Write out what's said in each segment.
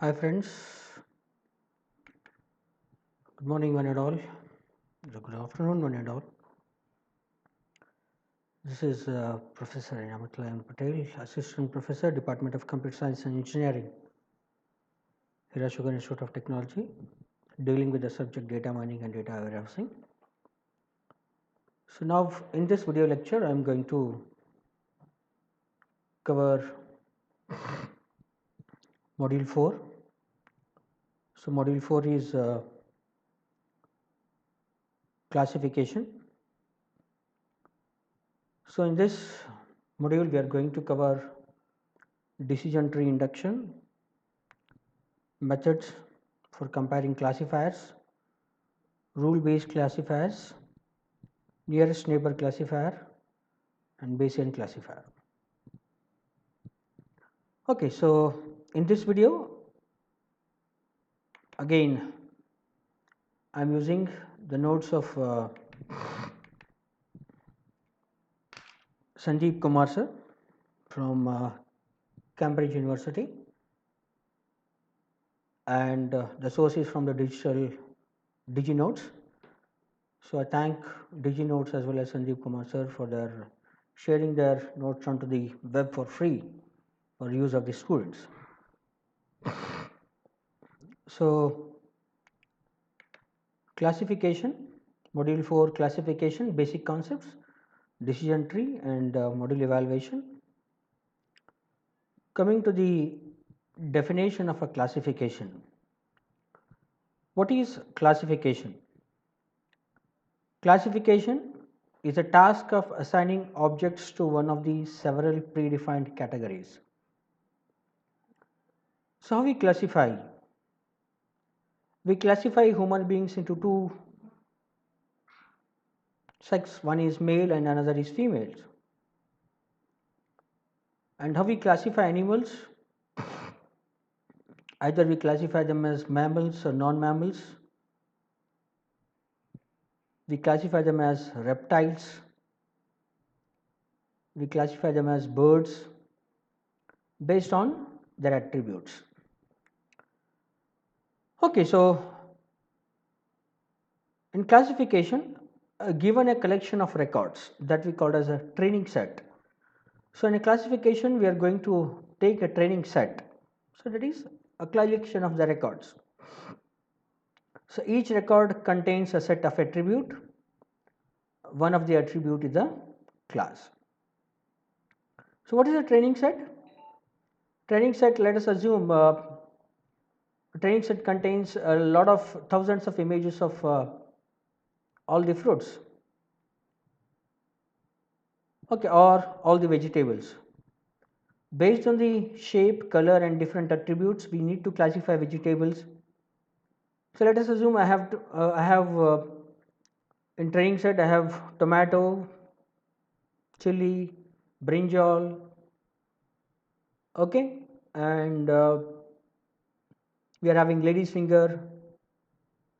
Hi friends, good morning one and all, good afternoon one and all. This is Professor Nyamatulla Patel, Assistant Professor, Department of Computer Science and Engineering, Hirashugar Institute of Technology, dealing with the subject data mining and data warehousing. So now in this video lecture I am going to cover module 4. So module 4 is classification. So in this module we are going to cover decision tree induction, methods for comparing classifiers, rule based classifiers, nearest neighbor classifier and Bayesian classifier. Okay, so in this video again I am using the notes of Sandeep Kumar sir from Cambridge University, and the source is from the DigiNotes. So I thank DigiNotes as well as Sandeep Kumar sir for their sharing their notes onto the web for free for use of the students. So classification, module 4 classification, basic concepts, decision tree and module evaluation. Coming to the definition of a classification. What is classification? Classification is a task of assigning objects to one of the several predefined categories. So how we classify? We classify human beings into two sexes, one is male and another is female. And how we classify animals? Either we classify them as mammals or non-mammals. We classify them as reptiles. We classify them as birds based on their attributes. Okay, so in classification, given a collection of records that we call as a training set. So in a classification, we are going to take a training set. So that is a collection of the records. So each record contains a set of attribute. One of the attribute is a class. So what is a training set? Training set, let us assume training set contains a lot of thousands of images of all the fruits, okay, or all the vegetables. Based on the shape, color and different attributes, we need to classify vegetables. So let us assume I have in training set I have tomato, chili, brinjal, okay, and we are having lady's finger.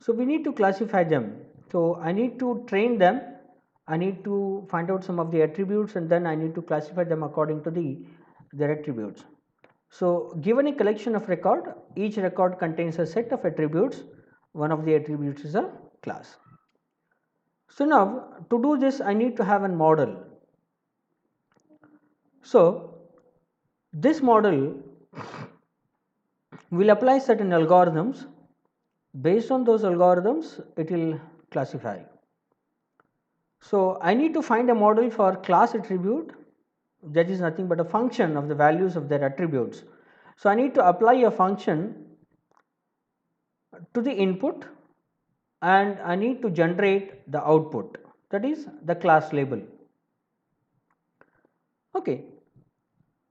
So we need to classify them. So I need to train them. I need to find out some of the attributes and then I need to classify them according to their attributes. So given a collection of record, each record contains a set of attributes. One of the attributes is a class. So now to do this I need to have a model. So this model will apply certain algorithms. Based on those algorithms it will classify. So I need to find a model for class attribute, that is nothing but a function of the values of their attributes. So I need to apply a function to the input and I need to generate the output, that is the class label. Okay.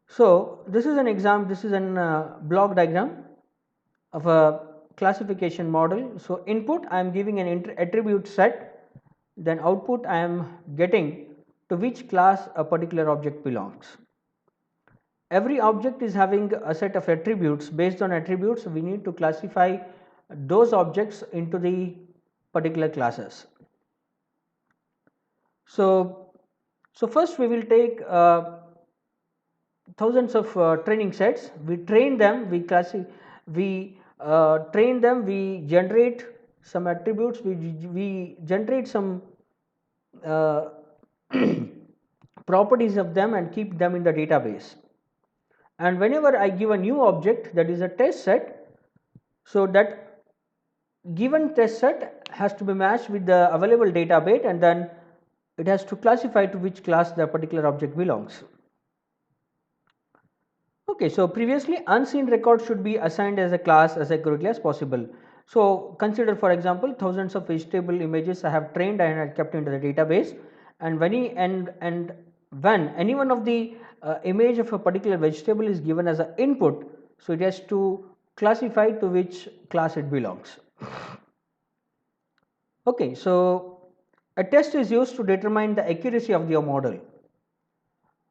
So this is an example, this is an block diagram of a classification model. So input I am giving an attribute set, then output I am getting to which class a particular object belongs. Every object is having a set of attributes. Based on attributes we need to classify those objects into the particular classes. So first we will take thousands of training sets, we train them, we we train them, we generate some attributes, we generate some uh, properties of them and keep them in the database. And whenever I give a new object, that is a test set, so that given test set has to be matched with the available database, and then it has to classify to which class the particular object belongs. Okay, so previously unseen record should be assigned as a class as accurately as possible. So consider, for example, thousands of vegetable images I have trained and I kept into the database, and when any one of the image of a particular vegetable is given as an input, so it has to classify to which class it belongs. Okay, so a test is used to determine the accuracy of your model.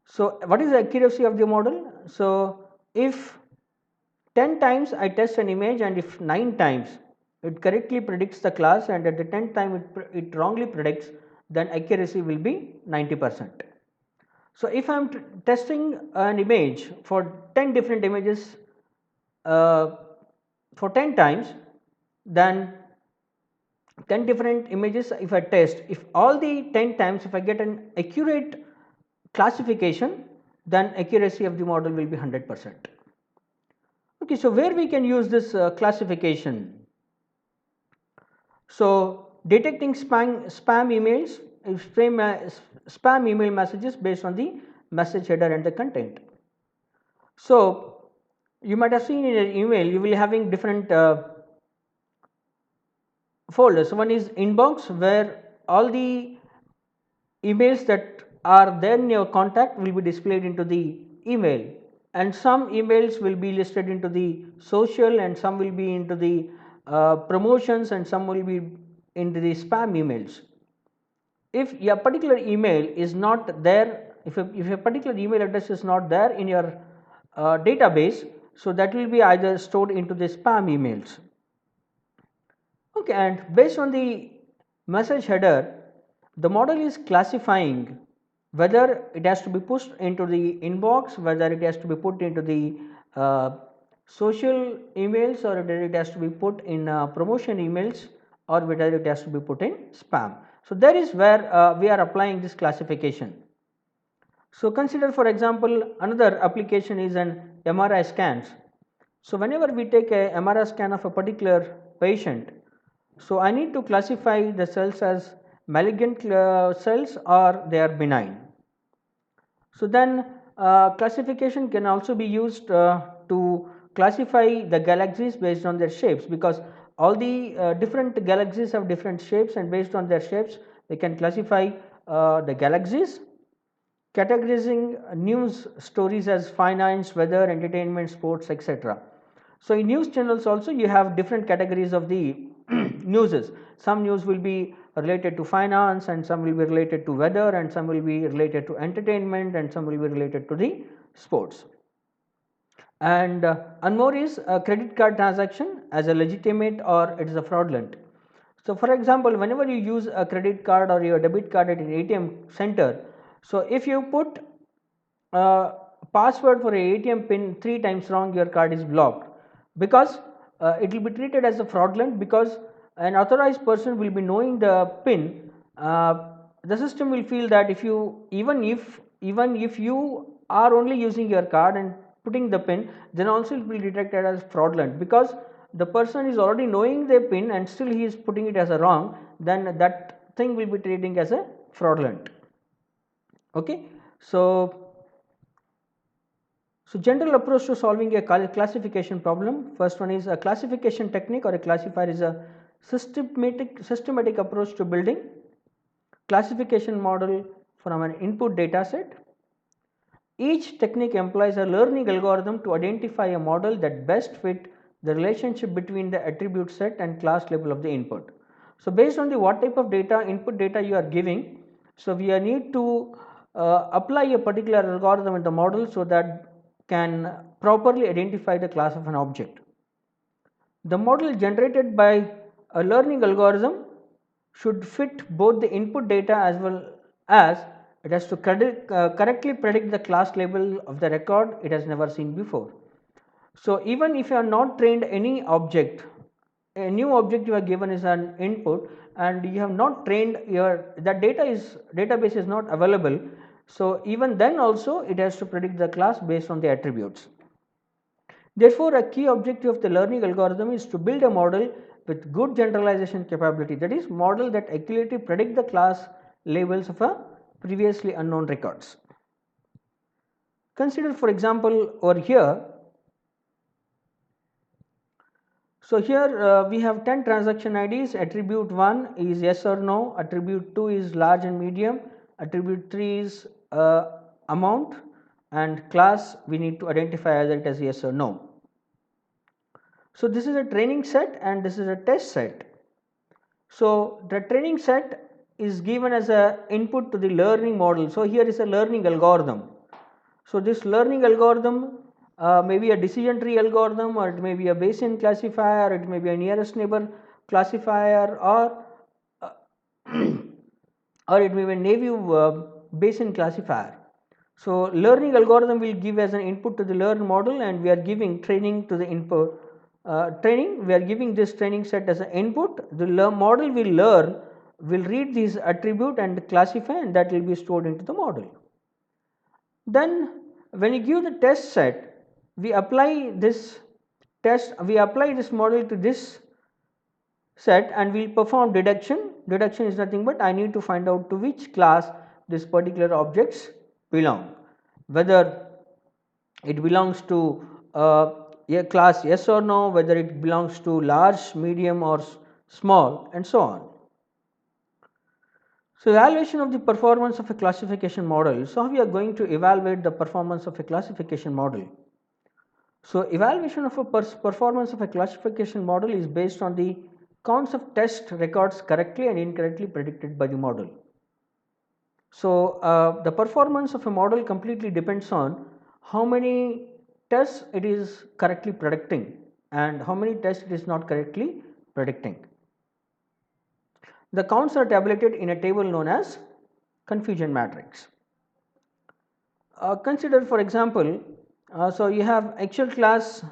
So what is the accuracy of the model? So if 10 times I test an image, and if 9 times it correctly predicts the class and at the 10th time it wrongly predicts, then accuracy will be 90%. So if I am testing an image for 10 different images for 10 times, then 10 different images if I test, if all the 10 times if I get an accurate classification, then accuracy of the model will be 100%. Okay, so where we can use this classification? So detecting spam emails, spam email messages based on the message header and the content. So you might have seen in your email you will be having different folders. One is inbox, where all the emails that are there in your contact will be displayed into the email, and some emails will be listed into the social, and some will be into the promotions, and some will be into the spam emails. If a particular email is not there, if a particular email address is not there in your database, so that will be either stored into the spam emails. Okay, and based on the message header, the model is classifying whether it has to be pushed into the inbox, whether it has to be put into the social emails, or whether it has to be put in promotion emails, or whether it has to be put in spam. So there is where we are applying this classification. So consider, for example, another application is an MRI scans. So whenever we take a MRI scan of a particular patient, so I need to classify the cells as malignant cells or they are benign. So then classification can also be used to classify the galaxies based on their shapes, because all the different galaxies have different shapes, and based on their shapes they can classify the galaxies, categorizing news stories as finance, weather, entertainment, sports, etc. So in news channels also you have different categories of the newses. Some news will be related to finance, and some will be related to weather, and some will be related to entertainment, and some will be related to the sports. And one more is a credit card transaction as a legitimate or it is a fraudulent. So for example, whenever you use a credit card or your debit card at an ATM center, so if you put password for a ATM pin 3 times wrong, your card is blocked, because it will be treated as a fraudulent, because an authorized person will be knowing the pin. The system will feel that if you even if you are only using your card and putting the pin, then also it will be detected as fraudulent, because the person is already knowing the pin and still he is putting it as a wrong, then that thing will be treating as a fraudulent. Okay, so general approach to solving a classification problem. First one is a classification technique, or a classifier is a systematic approach to building classification model from an input data set. Each technique employs a learning algorithm to identify a model that best fit the relationship between the attribute set and class label of the input. So based on the what type of data, input data you are giving, so we need to apply a particular algorithm in the model so that can properly identify the class of an object. The model generated by a learning algorithm should fit both the input data as well as it has to correctly predict the class label of the record it has never seen before. So even if you are not trained any object, a new object you are given is an input and you have not trained that database is not available. So even then also it has to predict the class based on the attributes. Therefore, a key objective of the learning algorithm is to build a model with good generalization capability, that is, model that accurately predict the class labels of a previously unknown records. Consider, for example, over here. So here we have 10 transaction IDs. Attribute 1 is yes or no, attribute 2 is large and medium, attribute 3 is amount, and class we need to identify either it as yes or no. So this is a training set and this is a test set. So the training set is given as a input to the learning model. So here is a learning algorithm. So this learning algorithm may be a decision tree algorithm, or it may be a Bayesian classifier, or it may be a nearest neighbor classifier, or or it may be a naive Bayesian classifier. So learning algorithm will give as an input to the learn model, and we are giving training to the input. We are giving this training set as an input. The model will read these attribute and classify, and that will be stored into the model. Then when you give the test set, we apply this model to this set and we will perform deduction. Deduction is nothing but I need to find out to which class this particular objects belong, whether it belongs to a class yes or no, whether it belongs to large, medium or small, and so on. So, evaluation of the performance of a classification model. So, how we are going to evaluate the performance of a classification model? So, evaluation of a performance of a classification model is based on the counts of test records correctly and incorrectly predicted by the model. So, the performance of a model completely depends on how many tests it is correctly predicting and how many tests it is not correctly predicting. The counts are tabulated in a table known as confusion matrix. Consider, for example, so you have actual class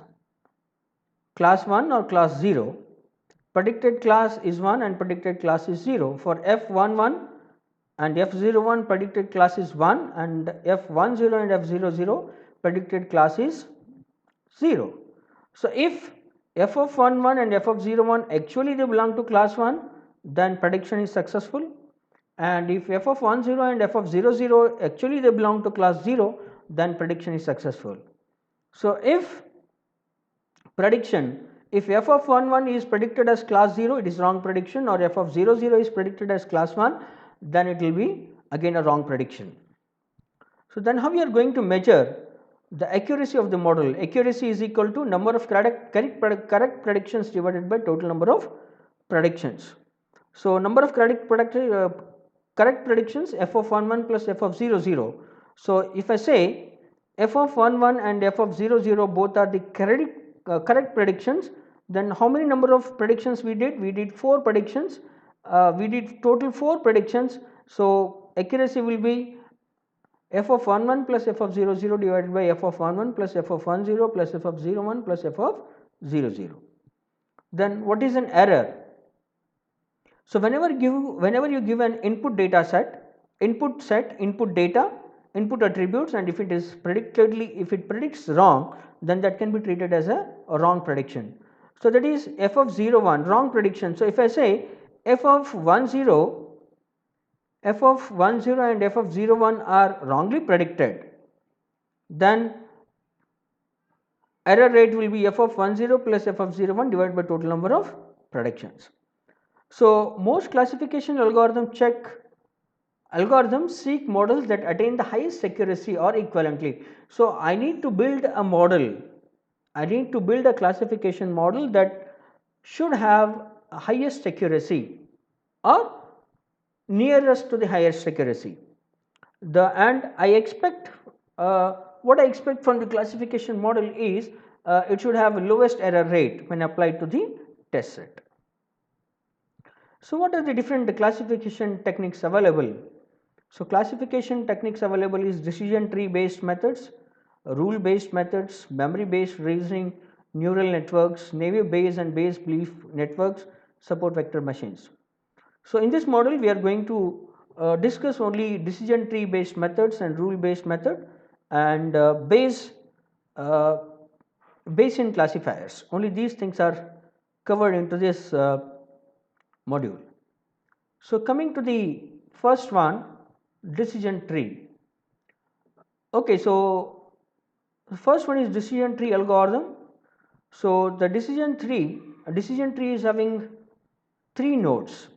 1 or class 0, predicted class is 1 and predicted class is 0. For F11 and F01 predicted class is 1 and F10 and F00 predicted class is 0. So, if f of 11 and f of 01 actually they belong to class 1, then prediction is successful, and if f of 10 and f of 00 actually they belong to class 0, then prediction is successful. So, if f of 11 is predicted as class 0, it is wrong prediction, or f of 00 is predicted as class 1, then it will be again a wrong prediction. So, then how we are going to measure the accuracy of the model? Accuracy is equal to number of correct predictions divided by total number of predictions. So, number of correct predictions f of 11 plus f of 00. So, if I say f of 11 and f of 00 both are the correct predictions, then how many number of predictions we did? We did 4 predictions. We did total 4 predictions. So, accuracy will be f of 11 plus f of 00 divided by f of 11 plus f of 10 plus f of 01 plus f of 00. Then what is an error? So, whenever you give an input data set, input data, input attributes, and if it predicts wrong, then that can be treated as a wrong prediction. So, that is f of 01 wrong prediction. So, if I say f of 10 and f of 01 are wrongly predicted, then error rate will be f of 10 plus f of 01 divided by total number of predictions. So, most classification algorithms seek models that attain the highest accuracy or equivalently. So, I need to build a model, I need to build a classification model that should have highest accuracy or nearest to the highest accuracy. And I expect what I expect from the classification model is it should have lowest error rate when applied to the test set. So, what are the different classification techniques available? So, classification techniques available is decision tree based methods, rule based methods, memory based reasoning, neural networks, naive Bayes and Bayes belief networks support vector machines. So, in this model we are going to discuss only decision tree based methods and rule based method and uh, Bayesian classifiers. Only these things are covered into this module. So, coming to the first one, decision tree. Okay, so the first one is decision tree algorithm. So, the decision tree is having 3 nodes.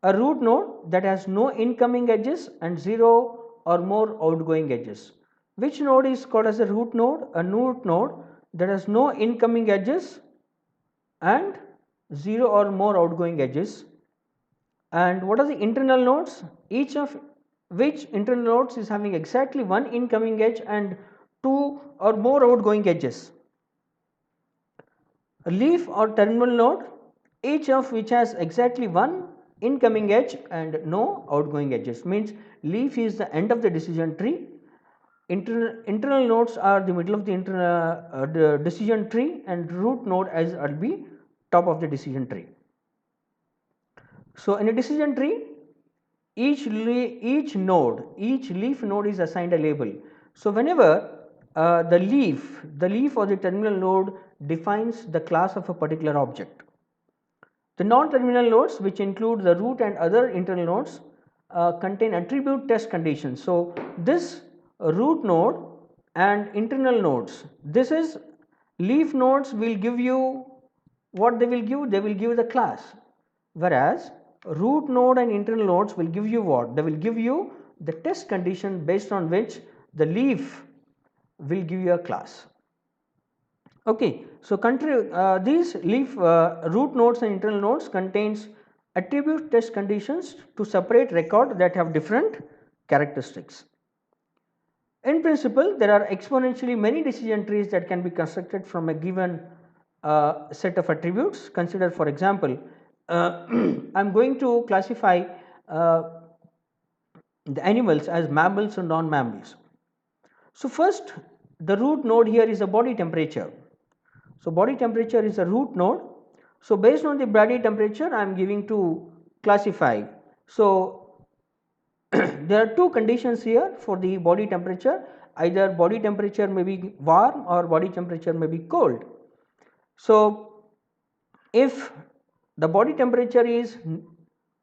A root node that has no incoming edges and 0 or more outgoing edges. Which node is called as a root node? A root node that has no incoming edges and 0 or more outgoing edges. And what are the internal nodes? Each of which internal nodes is having exactly one incoming edge and 2 or more outgoing edges. A leaf or terminal node, each of which has exactly one incoming edge and no outgoing edges, means leaf is the end of the decision tree. Internal nodes are the middle of the decision tree and root node as will be top of the decision tree. So, in a decision tree, each leaf node is assigned a label. So, whenever the leaf or the terminal node defines the class of a particular object. The non-terminal nodes, which include the root and other internal nodes, contain attribute test conditions. So, this root node and internal nodes, this is leaf nodes will give you what they will give? They will give the class, whereas root node and internal nodes will give you what? They will give you the test condition based on which the leaf will give you a class. Okay, so these leaf root nodes and internal nodes contains attribute test conditions to separate record that have different characteristics. In principle, there are exponentially many decision trees that can be constructed from a given set of attributes. Consider, for example, I am going to classify the animals as mammals and non-mammals. So, first the root node here is a body temperature. So, body temperature is a root node. So, based on the body temperature I am giving to classify. So, there are two conditions here for the body temperature, either body temperature may be warm or body temperature may be cold. So, if the body temperature is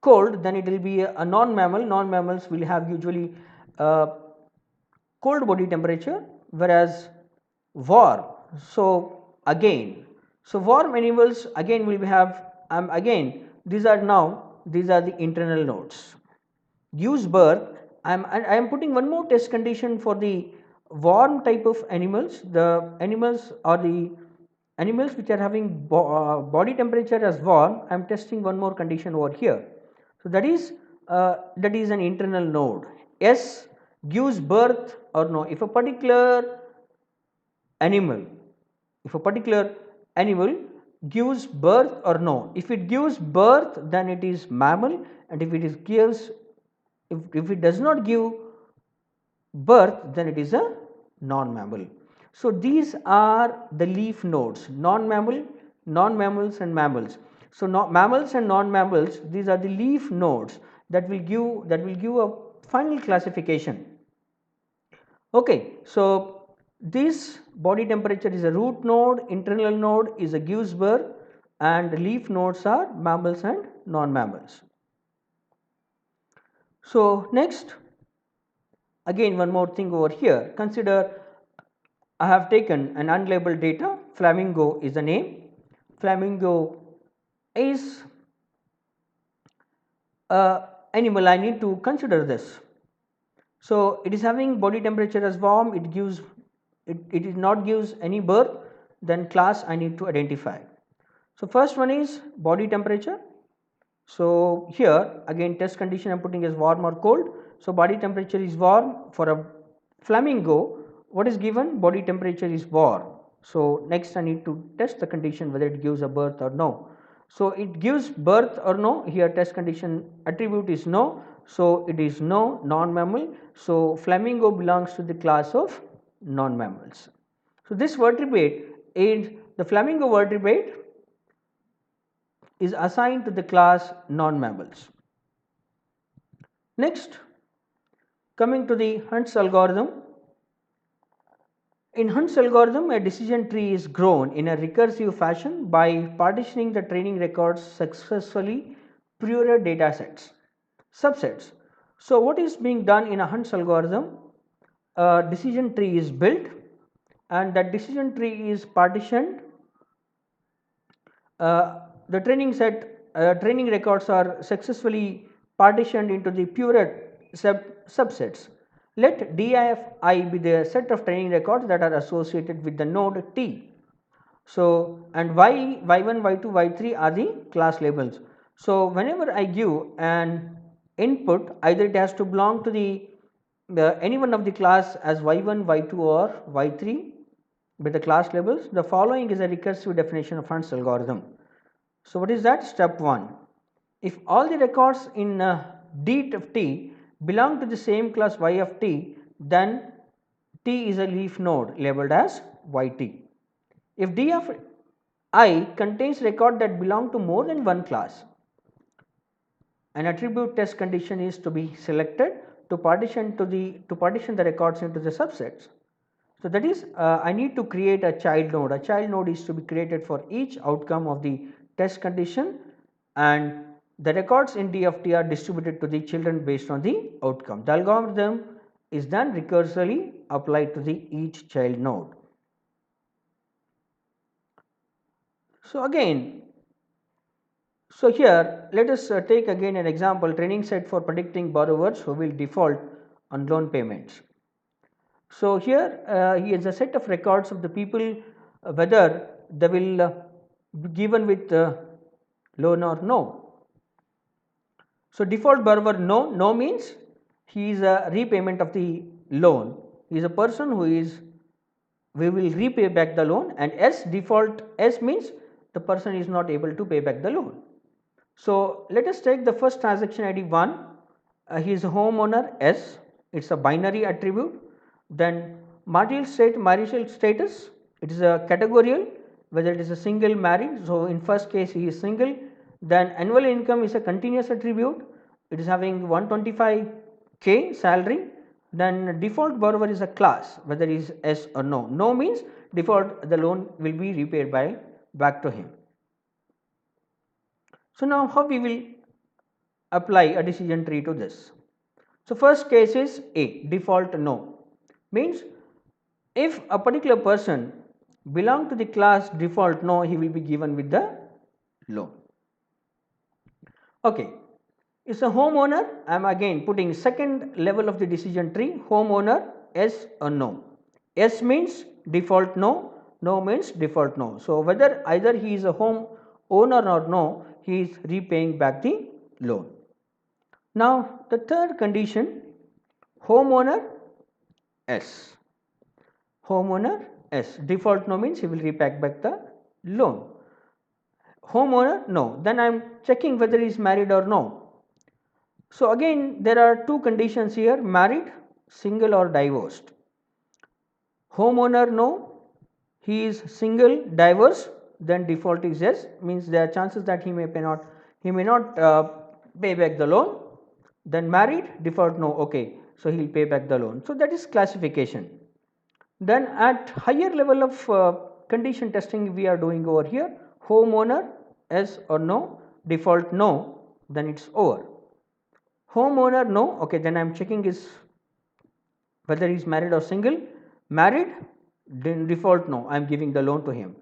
cold, then it will be a non-mammal. Non-mammals will have usually cold body temperature, whereas warm. So, again, so warm animals again will have again these are the internal nodes. Gives birth, I am putting one more test condition for the warm type of animals. The animals or the animals which are having body temperature as warm, I am testing one more condition over here. So, that is an internal node. S gives birth or no. If a particular animal gives birth or no. If it gives birth, then it is mammal, and if it does not give birth, then it is a non-mammal. So, these are the leaf nodes, non-mammals and mammals. So, mammals and non-mammals, these are the leaf nodes that will give a final classification. Okay, so this body temperature is a root node, internal node is a gives birth, and leaf nodes are mammals and non-mammals. So, next, again one more thing over here. Consider I have taken an unlabeled data. Flamingo is the name. Flamingo is a animal. I need to consider this. So, it is having body temperature as warm. It is not gives any birth. Then class I need to identify. So, first one is body temperature. So, here again test condition I am putting as warm or cold. So, body temperature is warm. For a flamingo, what is given? Body temperature is warm. So, next I need to test the condition whether it gives a birth or no. So, it gives birth or no. Here test condition attribute is no. So, it is no, non-mammal. So, flamingo belongs to the class of non-mammals. So this vertebrate is the flamingo vertebrate is assigned to the class non-mammals. Next, coming to the Hunt's algorithm. In Hunt's algorithm, a decision tree is grown in a recursive fashion by partitioning the training records successfully Fourier data sets, subsets. So what is being done in a Hunt's algorithm? A decision tree is built and that decision tree is partitioned. The training records are successfully partitioned into the Fourier subsets. Let DIFI be the set of training records that are associated with the node T. So, and y1, y2, y3 are the class labels. So, whenever I give an input, either it has to belong to the any one of the class as y1, y2 or y3 with the class labels. The following is a recursive definition of Hunt's algorithm. So, what is that? Step 1. If all the records in D of T belong to the same class y of T, then T is a leaf node labeled as yt. If D of I contains record that belong to more than one class, an attribute test condition is to be selected to partition the records into the subsets. So that is I need to create a child node. A child node is to be created for each outcome of the test condition and the records in D of T are distributed to the children based on the outcome. The algorithm is then recursively applied to the each child node. So again, here let us take again an example training set for predicting borrowers who will default on loan payments. So here is a set of records of the people whether they will be given with loan or no. So default borrower no means he is a repayment of the loan. He is a person who is we will repay back the loan, and S default S means the person is not able to pay back the loan. So let us take the first transaction ID 1, he is a homeowner S, it is a binary attribute. Then marital status, it is a categorical whether it is a single married. So in first case he is single. Then annual income is a continuous attribute, it is having 125k salary. Then default borrower is a class whether it is S or no means default the loan will be repaid back to him. So now how we will apply a decision tree to this. So first case is A, default no, means if a particular person belong to the class default no, he will be given with the loan. Okay, it's a homeowner, I am again putting second level of the decision tree, homeowner S or no. S means default no means default no. So whether either he is a home owner or no, he is repaying back the loan. Now the third condition, homeowner S, homeowner S, default no means he will repay back the loan. Homeowner no, then I am checking whether he is married or no. So again there are two conditions here, married, single or divorced. Homeowner no, he is single, divorced, then default is yes, means there are chances that he may not pay back the loan. Then married, default no, okay, so he will pay back the loan. So that is classification. Then at higher level of condition testing we are doing over here, homeowner yes or no, default no, then it is over. Homeowner no, okay, then I am checking is whether he is married or single. Married, then default no, I am giving the loan to him.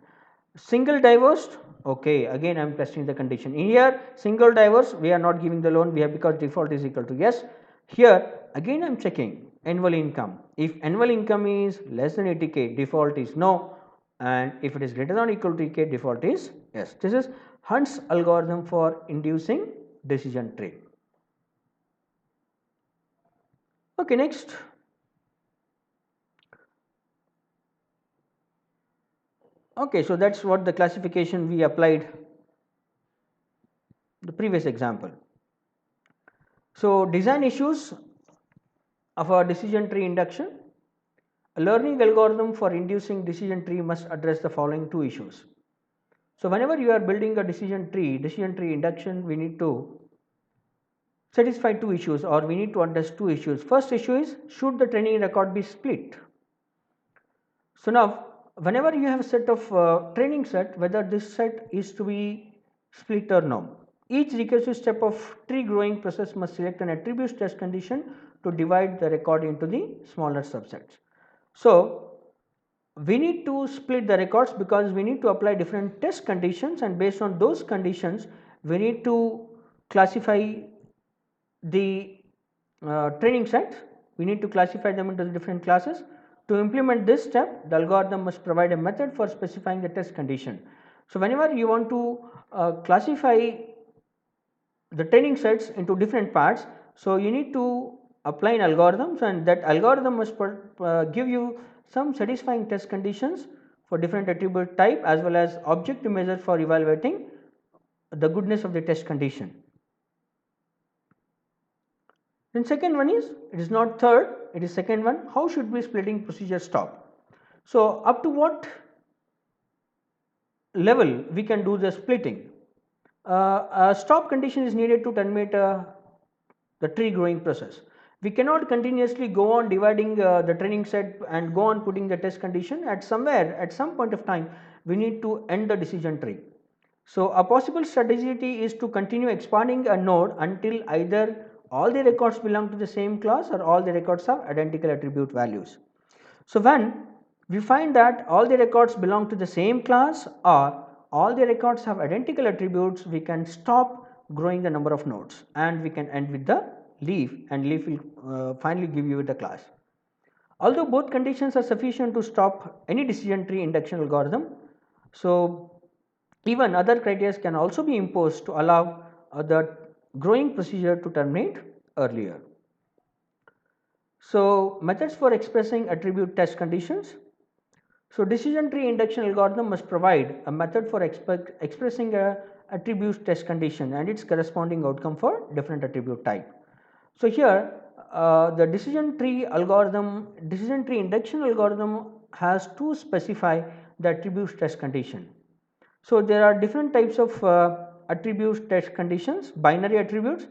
Single, divorced, okay, again I am testing the condition. In here single, divorced, we are not giving the loan, we have because default is equal to yes. Here again I am checking annual income. If annual income is less than 80k, default is no, and if it is greater than or equal to 80k, default is yes. This is Hunt's algorithm for inducing decision tree. Okay, next. Okay, so that is what the classification we applied the previous example. So design issues of our decision tree induction. A learning algorithm for inducing decision tree must address the following two issues. So whenever you are building a decision tree induction, we need to satisfy two issues, or we need to address two issues. First issue is, should the training record be split? So now whenever you have a set of training set, whether this set is to be split or no, each recursive step of tree growing process must select an attribute test condition to divide the record into the smaller subsets. So we need to split the records because we need to apply different test conditions, and based on those conditions we need to classify the training sets. We need to classify them into the different classes. To implement this step, the algorithm must provide a method for specifying the test condition. So whenever you want to classify the training sets into different parts, so you need to apply an algorithm, and that algorithm must give you some satisfying test conditions for different attribute type as well as objective measure for evaluating the goodness of the test condition. Then second one is, it is not third, it is second one, how should we splitting procedure stop? So up to what level we can do the splitting? A stop condition is needed to terminate the tree growing process. We cannot continuously go on dividing the training set and go on putting the test condition. At somewhere, at some point of time, we need to end the decision tree. So a possible strategy is to continue expanding a node until either all the records belong to the same class or all the records have identical attribute values. So when we find that all the records belong to the same class or all the records have identical attributes, we can stop growing the number of nodes and we can end with the leaf, and leaf will finally give you the class. Although both conditions are sufficient to stop any decision tree induction algorithm, so even other criteria can also be imposed to allow the growing procedure to terminate earlier. So methods for expressing attribute test conditions. So decision tree induction algorithm must provide a method for expressing a attribute test condition and its corresponding outcome for different attribute type. So here the decision tree induction algorithm has to specify the attribute test condition. So there are different types of attribute test conditions, binary attributes.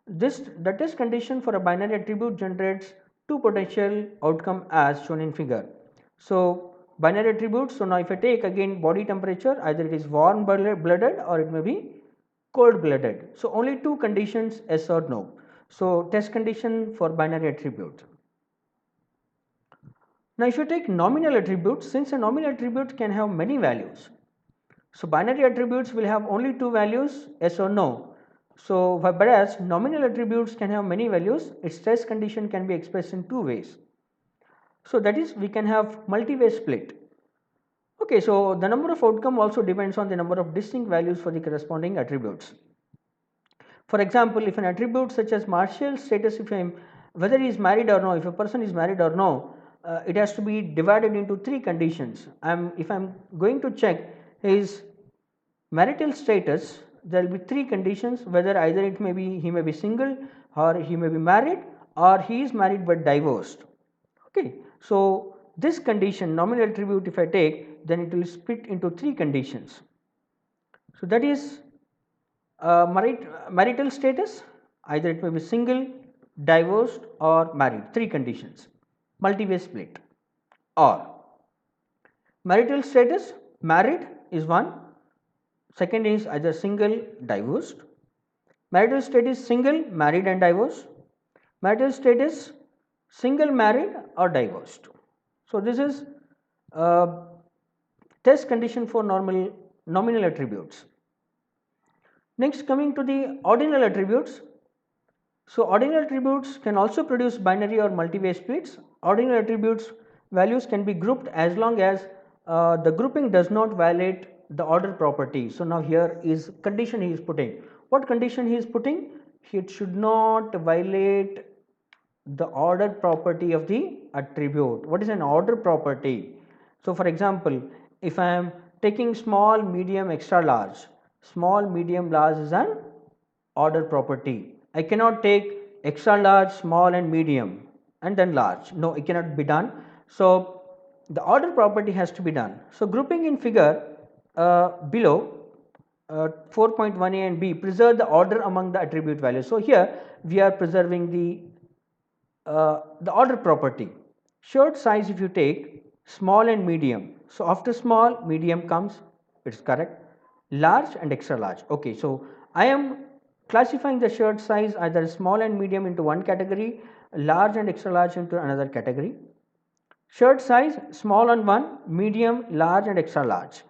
The test condition for a binary attribute generates two potential outcome as shown in figure. So binary attributes, so now if I take again body temperature, either it is warm blooded or it may be cold blooded. So only two conditions, yes or no. So test condition for binary attribute. Now if you take nominal attributes, since a nominal attribute can have many values, so binary attributes will have only two values, yes or no. So whereas nominal attributes can have many values, its test condition can be expressed in two ways. So that is, we can have multi-way split. Okay, so the number of outcome also depends on the number of distinct values for the corresponding attributes. For example, if an attribute such as Marshall status, whether he is married or no, if a person is married or no, it has to be divided into three conditions. If I am going to check his marital status, there will be three conditions, whether either he may be single or he may be married or he is married but divorced. Okay, so this condition nominal attribute if I take, then it will split into three conditions. So that is marital status, either it may be single, divorced or married, three conditions, multi-way split. Or marital status, married is one, second is either single, divorced. Marital status single, married and divorced. Marital status single, married or divorced. So this is test condition for nominal attributes. Next, coming to the ordinal attributes. So ordinal attributes can also produce binary or multi-way splits. Ordinal attributes values can be grouped as long as the grouping does not violate the order property. So now here is condition he is putting. What condition he is putting? It should not violate the order property of the attribute. What is an order property? So for example, if I am taking small, medium, extra large, small, medium, large is an order property. I cannot take extra large, small and medium and then large. No, it cannot be done. So the order property has to be done. So grouping in figure below 4.1a and b preserve the order among the attribute values. So here we are preserving the order property. Shirt size, if you take small and medium, so after small medium comes, it is correct, large and extra large. Okay, so I am classifying the shirt size either small and medium into one category, large and extra large into another category. Shirt size small on one, medium, large and extra large.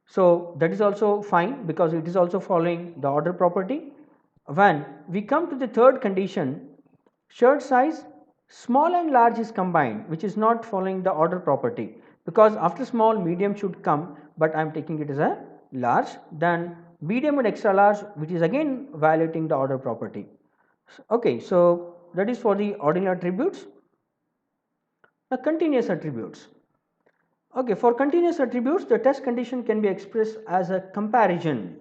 So that is also fine because it is also following the order property. When we come to the third condition, shirt size small and large is combined, which is not following the order property, because after small medium should come, but I am taking it as a large, then medium and extra large, which is again violating the order property. Okay, so that is for the ordinal attributes. Now continuous attributes. Okay, for continuous attributes, the test condition can be expressed as a comparison.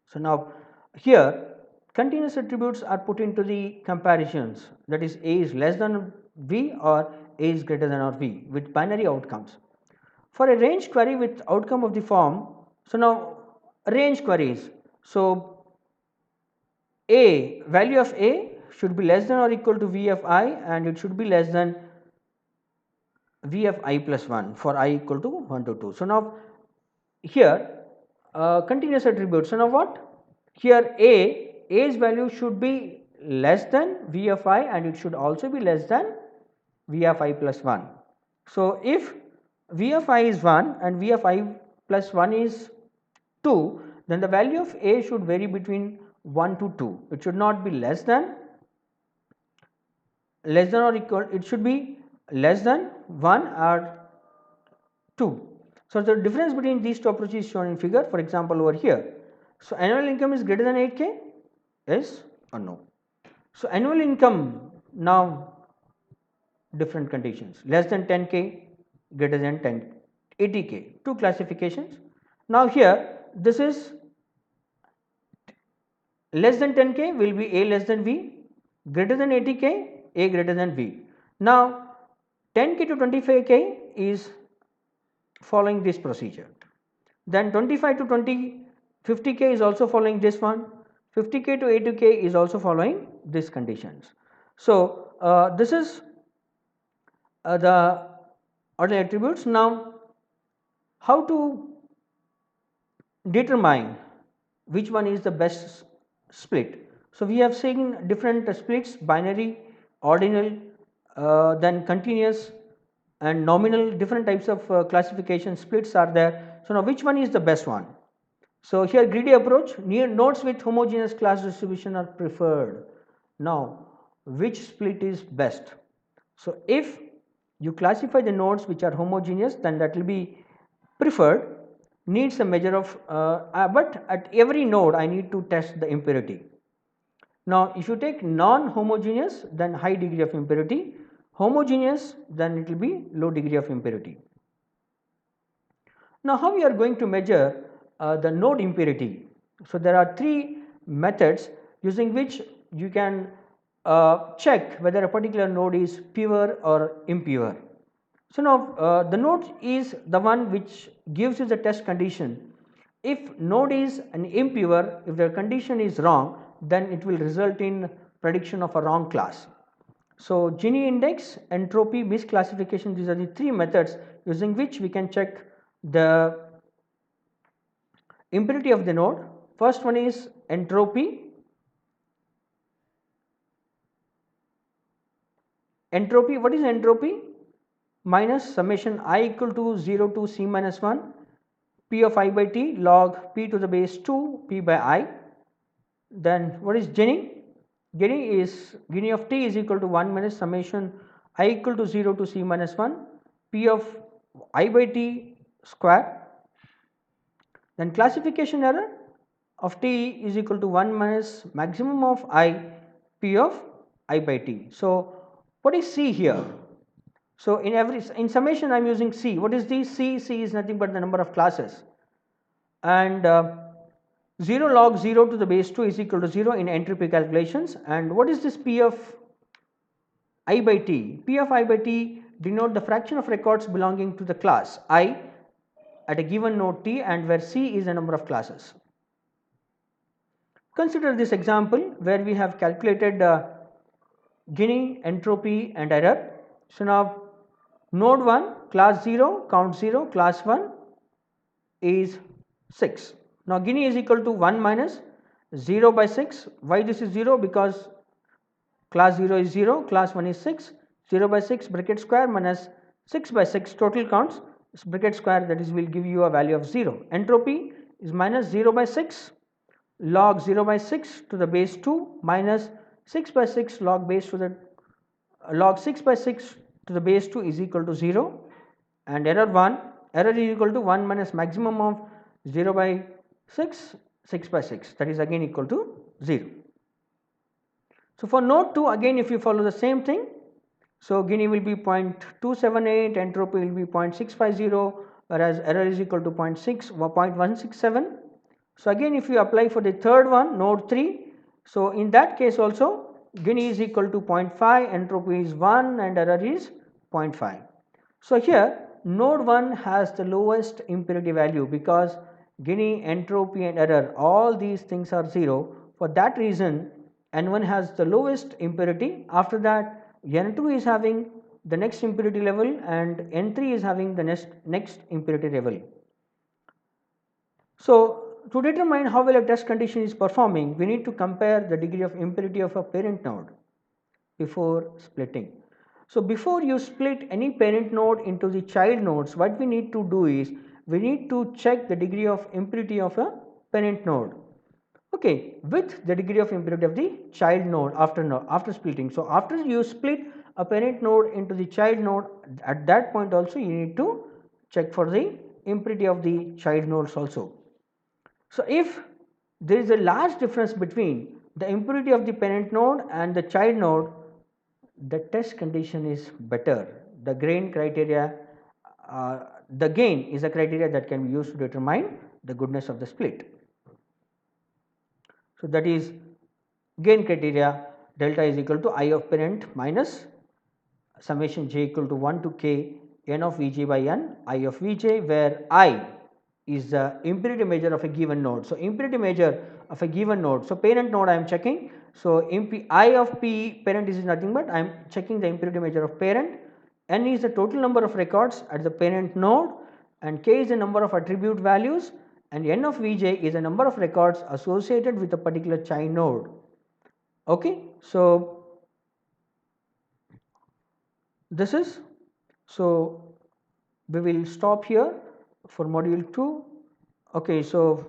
So now here continuous attributes are put into the comparisons, that is A is less than V or A is greater than or V with binary outcomes. For a range query with outcome of the form, so now range queries, so A, value of A should be less than or equal to V of I and it should be less than V of I plus 1 for I equal to 1 to 2. So now here continuous attributes. So now what? Here A's value should be less than V of I and it should also be less than V of I plus 1. So if V of I is 1 and V of I plus 1 is 2, then the value of A should vary between 1 to 2. It should not be less than or equal, it should be less than 1 or 2. So the difference between these two approaches is shown in figure, for example over here. So annual income is greater than 8k, yes or no. So annual income, now different conditions, less than 10k, greater than 80k, two classifications. Now here this is less than 10k will be A less than V, greater than 80k A greater than V. Now 10k to 25k is following this procedure, then 25 to 50k is also following this one, 50k to 80k is also following these conditions. So this is the ordinal attributes. Now how to determine which one is the best split? So we have seen different splits, binary, ordinal, then continuous and nominal, different types of classification splits are there. So now which one is the best one? So here greedy approach, near nodes with homogeneous class distribution are preferred. Now which split is best? So if you classify the nodes which are homogeneous, then that will be preferred, needs a measure of but at every node I need to test the impurity. Now if you take non-homogeneous, then high degree of impurity, homogeneous, then it will be low degree of impurity. Now how we are going to measure the node impurity? So there are three methods using which you can check whether a particular node is pure or impure. So now the node is the one which gives you the test condition. If node is an impure, if the condition is wrong, then it will result in prediction of a wrong class. So Gini index, entropy, misclassification, these are the three methods using which we can check the impurity of the node. First one is entropy. Entropy, what is entropy? Minus summation I equal to 0 to C minus 1 P of I by T log P to the base 2 P by I. Then what is Gini? Gini of T is equal to 1 minus summation I equal to 0 to C minus 1 P of I by T square. Then classification error of T is equal to 1 minus maximum of I P of I by T. So what is C here? So in summation I am using C. What is the C? C is nothing but the number of classes, and 0 log 0 to the base 2 is equal to 0 in entropy calculations. And what is this P of I by T? P of I by T denote the fraction of records belonging to the class I at a given node T and where C is the number of classes. Consider this example where we have calculated Gini, entropy and error. So, now node 1 class 0 count 0, class 1 is 6. Now, Gini is equal to 1 minus 0 by 6. Why this is 0? Because class 0 is 0, class 1 is 6, 0 by 6 bracket square minus 6 by 6 total counts bracket square, that is will give you a value of 0. Entropy is minus 0 by 6 log 0 by 6 to the base 2 minus 6 by 6 log base to the log 6 by 6 to the base 2 is equal to 0, and error is equal to 1 minus maximum of 0 by 6 by 6, that is again equal to 0. So, for node 2 again if you follow the same thing, so Gini will be 0.278, entropy will be 0.650, whereas error is equal to 0.167. So, again if you apply for the third one, node 3, so in that case also Gini is equal to 0.5, entropy is 1 and error is 0.5. So, here node 1 has the lowest impurity value because Gini, entropy and error, all these things are 0. For that reason N1 has the lowest impurity. After that N2 is having the next impurity level and N3 is having the next impurity level. So, to determine how well a test condition is performing, we need to compare the degree of impurity of a parent node before splitting. So, before you split any parent node into the child nodes, what we need to do is we need to check the degree of impurity of a parent node, okay, with the degree of impurity of the child node after splitting. So, after you split a parent node into the child node, at that point also you need to check for the impurity of the child nodes also. So, if there is a large difference between the impurity of the parent node and the child node, the test condition is better. The gain criteria, the gain is a criteria that can be used to determine the goodness of the split. So, that is gain criteria delta is equal to I of parent minus summation j equal to 1 to k n of Vj by n I of Vj, where I is the impurity measure of a given node. So, impurity measure of a given node. So, parent node I am checking. So, I of P parent is nothing but I am checking the impurity measure of parent. N is the total number of records at the parent node and k is the number of attribute values and n of Vj is the number of records associated with a particular child node. Okay. So, this is, so we will stop here for module 2. Okay. So,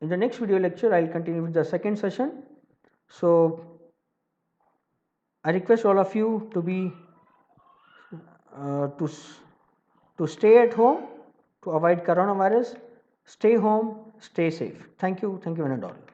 in the next video lecture I will continue with the second session. So, I request all of you to be to stay at home to avoid coronavirus. Stay home, stay safe. Thank you one and all.